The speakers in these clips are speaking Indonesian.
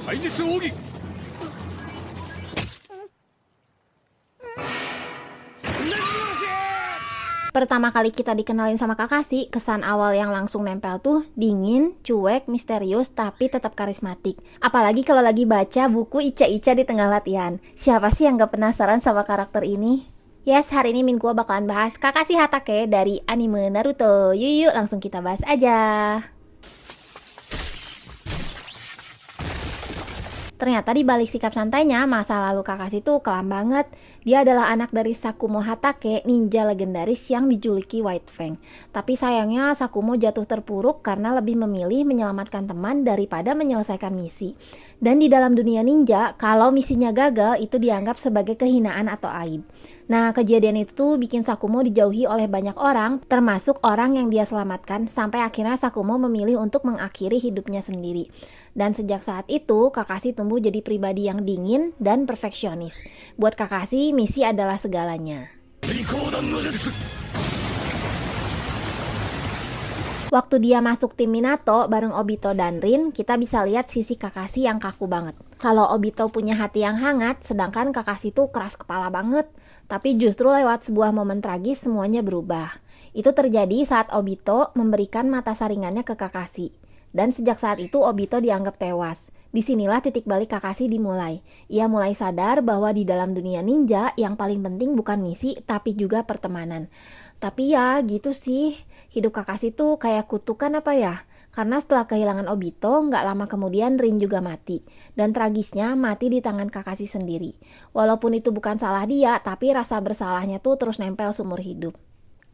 怪術奥義 Pertama kali kita dikenalin sama Kakashi, kesan awal yang langsung nempel tuh dingin, cuek, misterius, tapi tetap karismatik. Apalagi kalau lagi baca buku Ica-Ica di tengah latihan. Siapa sih yang gak penasaran sama karakter ini? Yes, hari ini Min gua bakalan bahas Kakashi Hatake dari anime Naruto. Yuk langsung kita bahas aja. Ternyata di balik sikap santainya, masa lalu Kakashi tuh kelam banget. Dia adalah anak dari Sakumo Hatake, ninja legendaris yang dijuluki White Fang. Tapi sayangnya Sakumo jatuh terpuruk karena lebih memilih menyelamatkan teman daripada menyelesaikan misi. Dan di dalam dunia ninja, kalau misinya gagal itu dianggap sebagai kehinaan atau aib. Nah, kejadian itu tuh bikin Sakumo dijauhi oleh banyak orang, termasuk orang yang dia selamatkan, sampai akhirnya Sakumo memilih untuk mengakhiri hidupnya sendiri. Dan sejak saat itu, Kakashi tumbuh jadi pribadi yang dingin dan perfeksionis. Buat Kakashi, misi adalah segalanya. Waktu dia masuk tim Minato bareng Obito dan Rin, kita bisa lihat sisi Kakashi yang kaku banget. Kalau Obito punya hati yang hangat, sedangkan Kakashi tuh keras kepala banget. Tapi justru lewat sebuah momen tragis semuanya berubah. Itu terjadi saat Obito memberikan mata saringannya ke Kakashi. Dan sejak saat itu Obito dianggap tewas. Disinilah titik balik Kakashi dimulai. Ia mulai sadar bahwa di dalam dunia ninja yang paling penting bukan misi tapi juga pertemanan. Tapi ya gitu sih, hidup Kakashi tuh kayak kutukan apa ya? Karena setelah kehilangan Obito, nggak lama kemudian Rin juga mati. Dan tragisnya mati di tangan Kakashi sendiri. Walaupun itu bukan salah dia, tapi rasa bersalahnya tuh terus nempel seumur hidup.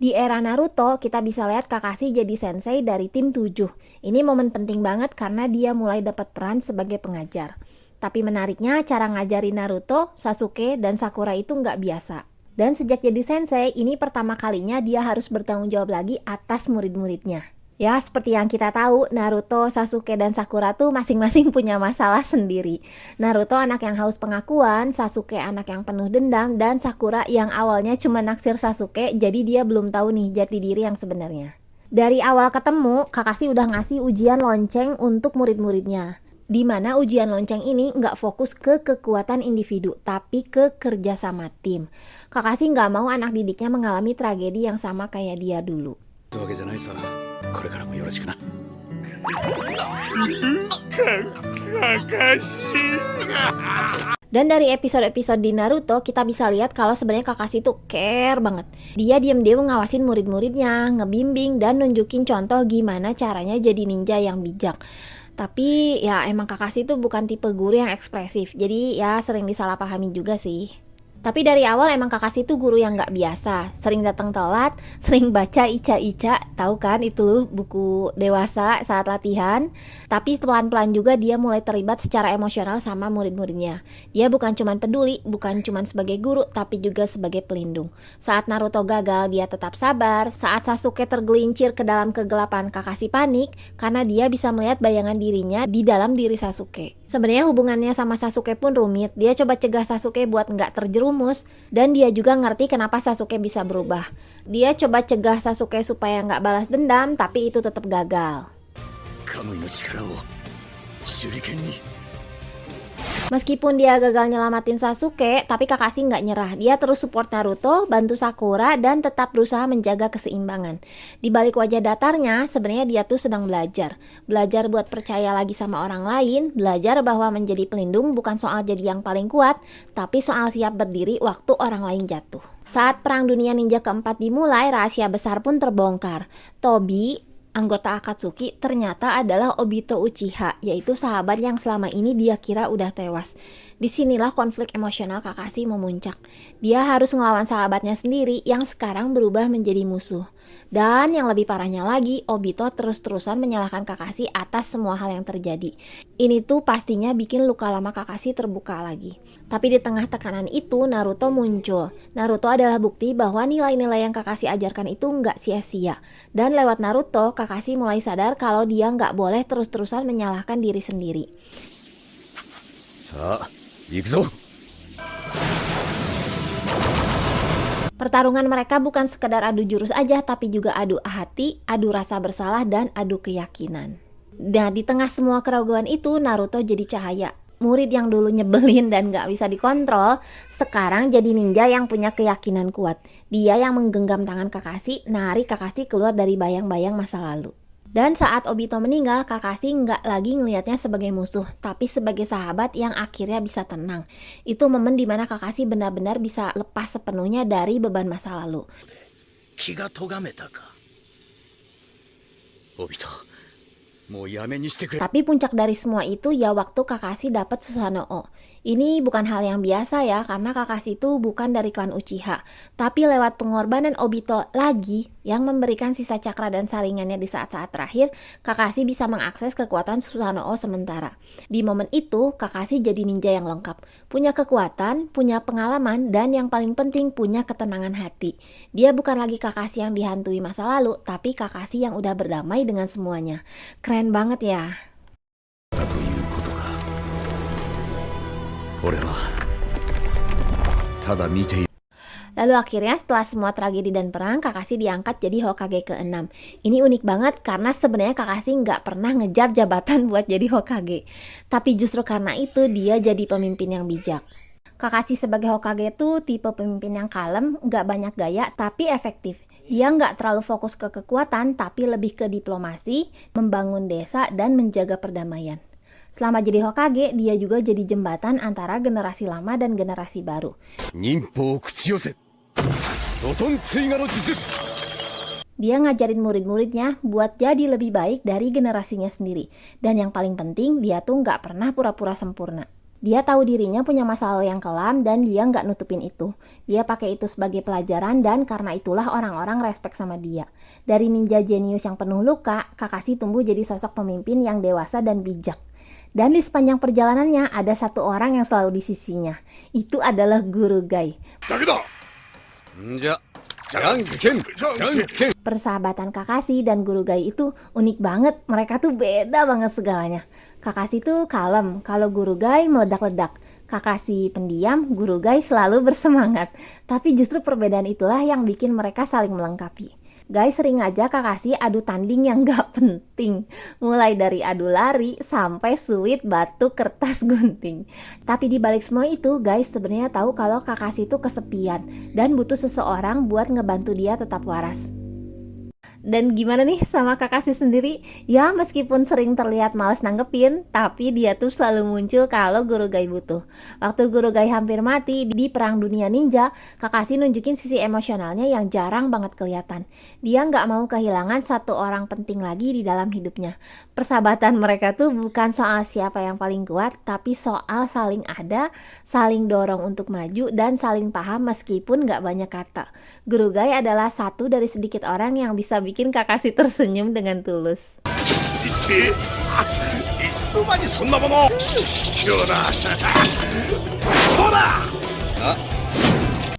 Di era Naruto, kita bisa lihat Kakashi jadi sensei dari tim 7. Ini momen penting banget karena dia mulai dapat peran sebagai pengajar. Tapi menariknya, cara ngajarin Naruto, Sasuke, dan Sakura itu nggak biasa. Dan sejak jadi sensei, ini pertama kalinya dia harus bertanggung jawab lagi atas murid-muridnya. Ya, seperti yang kita tahu, Naruto, Sasuke, dan Sakura tuh masing-masing punya masalah sendiri. Naruto anak yang haus pengakuan, Sasuke anak yang penuh dendam, dan Sakura yang awalnya cuma naksir Sasuke, jadi dia belum tahu nih jati diri yang sebenarnya. Dari awal ketemu, Kakashi udah ngasih ujian lonceng untuk murid-muridnya. Di mana ujian lonceng ini nggak fokus ke kekuatan individu, tapi ke kerjasama tim. Kakashi nggak mau anak didiknya mengalami tragedi yang sama kayak dia dulu. Dan dari episode-episode di Naruto kita bisa lihat kalau sebenarnya Kakashi tuh care banget. Dia diam-diam ngawasin murid-muridnya, ngebimbing dan nunjukin contoh gimana caranya jadi ninja yang bijak. Tapi ya emang Kakashi tuh bukan tipe guru yang ekspresif, jadi ya sering disalahpahami juga sih. Tapi dari awal emang Kakashi tuh guru yang nggak biasa, sering datang telat, sering baca Ica-Ica, tahu kan itu buku dewasa saat latihan. Tapi pelan-pelan juga dia mulai terlibat secara emosional sama murid-muridnya. Dia bukan cuma peduli, bukan cuma sebagai guru, tapi juga sebagai pelindung. Saat Naruto gagal, dia tetap sabar. Saat Sasuke tergelincir ke dalam kegelapan, Kakashi panik karena dia bisa melihat bayangan dirinya di dalam diri Sasuke. Sebenarnya hubungannya sama Sasuke pun rumit. Dia coba cegah Sasuke buat nggak terjerumus, dan dia juga ngerti kenapa Sasuke bisa berubah. Dia coba cegah Sasuke supaya nggak balas dendam, tapi itu tetap gagal. Meskipun dia gagal nyelamatin Sasuke, tapi Kakashi nggak nyerah. Dia terus support Naruto, bantu Sakura, dan tetap berusaha menjaga keseimbangan. Di balik wajah datarnya, sebenarnya dia tuh sedang belajar. Belajar buat percaya lagi sama orang lain, belajar bahwa menjadi pelindung bukan soal jadi yang paling kuat, tapi soal siap berdiri waktu orang lain jatuh. Saat Perang Dunia Ninja keempat dimulai, rahasia besar pun terbongkar. Tobi, anggota Akatsuki, ternyata adalah Obito Uchiha, yaitu sahabat yang selama ini dia kira udah tewas. Disinilah konflik emosional Kakashi memuncak. Dia harus ngelawan sahabatnya sendiri yang sekarang berubah menjadi musuh. Dan yang lebih parahnya lagi, Obito terus-terusan menyalahkan Kakashi atas semua hal yang terjadi. Ini tuh pastinya bikin luka lama Kakashi terbuka lagi. Tapi di tengah tekanan itu, Naruto muncul. Naruto adalah bukti bahwa nilai-nilai yang Kakashi ajarkan itu nggak sia-sia. Dan lewat Naruto, Kakashi mulai sadar kalau dia nggak boleh terus-terusan menyalahkan diri sendiri. Pertarungan mereka bukan sekedar adu jurus aja, tapi juga adu hati, adu rasa bersalah, dan adu keyakinan. Nah, di tengah semua keraguan itu, Naruto jadi cahaya. Murid yang dulu nyebelin dan gak bisa dikontrol, sekarang jadi ninja yang punya keyakinan kuat. Dia yang menggenggam tangan Kakashi, narik Kakashi keluar dari bayang-bayang masa lalu. Dan saat Obito meninggal, Kakashi nggak lagi ngelihatnya sebagai musuh, tapi sebagai sahabat yang akhirnya bisa tenang. Itu momen dimana Kakashi benar-benar bisa lepas sepenuhnya dari beban masa lalu. 気が咎めたか。オビト、もうやめにしてくれ。 Tapi puncak dari semua itu ya waktu Kakashi dapat Susanoo. Ini bukan hal yang biasa ya, karena Kakashi itu bukan dari klan Uchiha. Tapi lewat pengorbanan Obito lagi, yang memberikan sisa cakra dan saringannya di saat-saat terakhir, Kakashi bisa mengakses kekuatan Susanoo sementara. Di momen itu, Kakashi jadi ninja yang lengkap. Punya kekuatan, punya pengalaman, dan yang paling penting punya ketenangan hati. Dia bukan lagi Kakashi yang dihantui masa lalu, tapi Kakashi yang udah berdamai dengan semuanya. Keren banget ya. だということか。俺はただ見ている。 Lalu akhirnya setelah semua tragedi dan perang, Kakashi diangkat jadi Hokage ke-6. Ini unik banget karena sebenarnya Kakashi nggak pernah ngejar jabatan buat jadi Hokage. Tapi justru karena itu dia jadi pemimpin yang bijak. Kakashi sebagai Hokage itu tipe pemimpin yang kalem, nggak banyak gaya, tapi efektif. Dia nggak terlalu fokus ke kekuatan, tapi lebih ke diplomasi, membangun desa, dan menjaga perdamaian. Selama jadi Hokage, dia juga jadi jembatan antara generasi lama dan generasi baru. 忍法を口寄せ。ロトン追加の術。 Dia ngajarin murid-muridnya buat jadi lebih baik dari generasinya sendiri. Dan yang paling penting, dia tuh nggak pernah pura-pura sempurna. Dia tahu dirinya punya masa lalu yang kelam dan dia nggak nutupin itu. Dia pakai itu sebagai pelajaran dan karena itulah orang-orang respect sama dia. Dari ninja jenius yang penuh luka, Kakashi tumbuh jadi sosok pemimpin yang dewasa dan bijak. Dan di sepanjang perjalanannya ada satu orang yang selalu di sisinya. Itu adalah Guru Gai. Persahabatan Kakashi dan Guru Gai itu unik banget. Mereka tuh beda banget segalanya. Kakashi tuh kalem, kalau Guru Gai meledak-ledak. Kakashi pendiam, Guru Gai selalu bersemangat. Tapi justru perbedaan itulah yang bikin mereka saling melengkapi. Gai sering ngajak Kakashi adu tanding yang gak penting. Mulai dari adu lari sampai suit batu kertas gunting. Tapi di balik semua itu, Gai sebenarnya tahu kalau Kakashi itu kesepian dan butuh seseorang buat ngebantu dia tetap waras. Dan gimana nih sama Kakashi sendiri? Ya meskipun sering terlihat malas nanggepin, tapi dia tuh selalu muncul kalau Guru Gai butuh. Waktu Guru Gai hampir mati di Perang Dunia Ninja, Kakashi nunjukin sisi emosionalnya yang jarang banget kelihatan. Dia nggak mau kehilangan satu orang penting lagi di dalam hidupnya. Persahabatan mereka tuh bukan soal siapa yang paling kuat, tapi soal saling ada, saling dorong untuk maju, dan saling paham meskipun nggak banyak kata. Guru Gai adalah satu dari sedikit orang yang bisa bikin Kakashi tersenyum dengan tulus.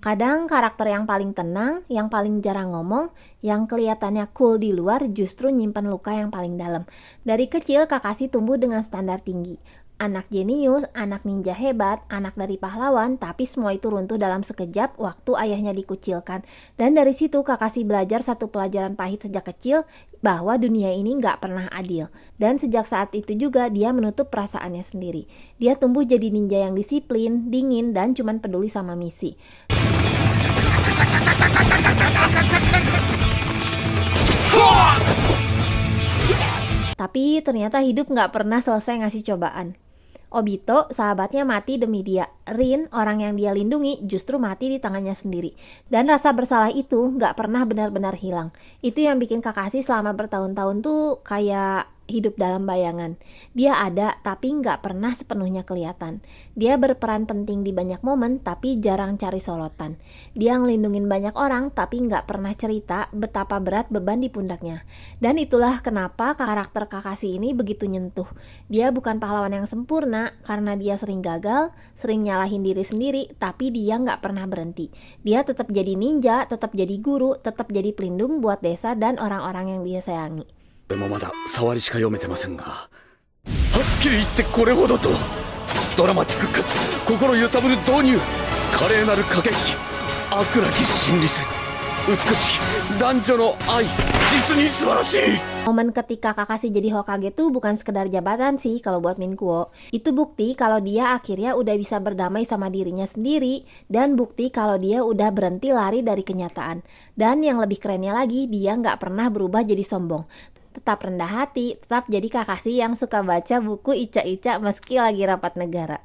Kadang karakter yang paling tenang, yang paling jarang ngomong, yang kelihatannya cool di luar justru nyimpen luka yang paling dalam. Dari kecil Kakashi tumbuh dengan standar tinggi. Anak jenius, anak ninja hebat, anak dari pahlawan, tapi semua itu runtuh dalam sekejap waktu ayahnya dikucilkan. Dan dari situ Kakashi belajar satu pelajaran pahit sejak kecil, bahwa dunia ini nggak pernah adil. Dan sejak saat itu juga dia menutup perasaannya sendiri. Dia tumbuh jadi ninja yang disiplin, dingin, dan cuman peduli sama misi. Tapi ternyata hidup nggak pernah selesai ngasih cobaan. Obito, sahabatnya mati demi dia. Rin, orang yang dia lindungi, justru mati di tangannya sendiri. Dan rasa bersalah itu nggak pernah benar-benar hilang. Itu yang bikin Kakashi selama bertahun-tahun tuh kayak hidup dalam bayangan. Dia ada, tapi nggak pernah sepenuhnya kelihatan. Dia berperan penting di banyak momen, tapi jarang cari sorotan. Dia ngelindungin banyak orang, tapi nggak pernah cerita betapa berat beban di pundaknya. Dan itulah kenapa karakter Kakashi ini begitu nyentuh. Dia bukan pahlawan yang sempurna, karena dia sering gagal, sering nyalahin diri sendiri, tapi dia nggak pernah berhenti. Dia tetap jadi ninja, tetap jadi guru, tetap jadi pelindung buat desa dan orang-orang yang dia sayangi. 俺もまだ触りしか読めてませんが、はっきり言ってこれほどとドラマティックかつ心揺さぶる導入、華麗なる駆け引き、悪なき心理戦、美しい男女の愛。実に素晴らしい。 Momen ketika Kakashi jadi Hokage tuh bukan sekedar jabatan sih kalau buat Minkuo. Itu bukti kalau dia akhirnya udah bisa berdamai sama dirinya sendiri, dan bukti kalau dia udah berhenti lari dari kenyataan. Dan yang lebih kerennya lagi, dia nggak pernah berubah jadi sombong. Tetap rendah hati, tetap jadi Kakashi yang suka baca buku Ica-Ica meski lagi rapat negara.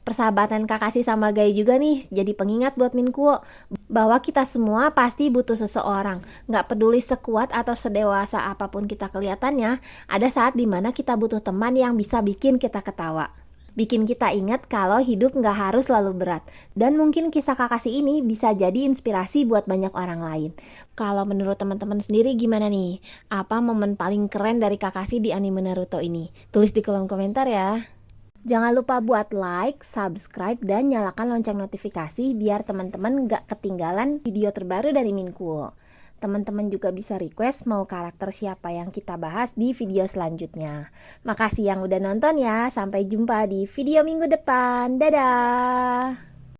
Persahabatan Kakashi sama Gai juga nih jadi pengingat buat Minkuo bahwa kita semua pasti butuh seseorang. Nggak peduli sekuat atau sedewasa apapun kita kelihatannya, ada saat dimana kita butuh teman yang bisa bikin kita ketawa, bikin kita ingat kalau hidup nggak harus selalu berat. Dan mungkin kisah Kakashi ini bisa jadi inspirasi buat banyak orang lain. Kalau menurut teman-teman sendiri gimana nih? Apa momen paling keren dari Kakashi di anime Naruto ini? Tulis di kolom komentar ya. Jangan lupa buat like, subscribe, dan nyalakan lonceng notifikasi biar teman-teman nggak ketinggalan video terbaru dari Minkuo. Teman-teman juga bisa request mau karakter siapa yang kita bahas di video selanjutnya. Makasih yang udah nonton ya, sampai jumpa di video minggu depan. Dadah!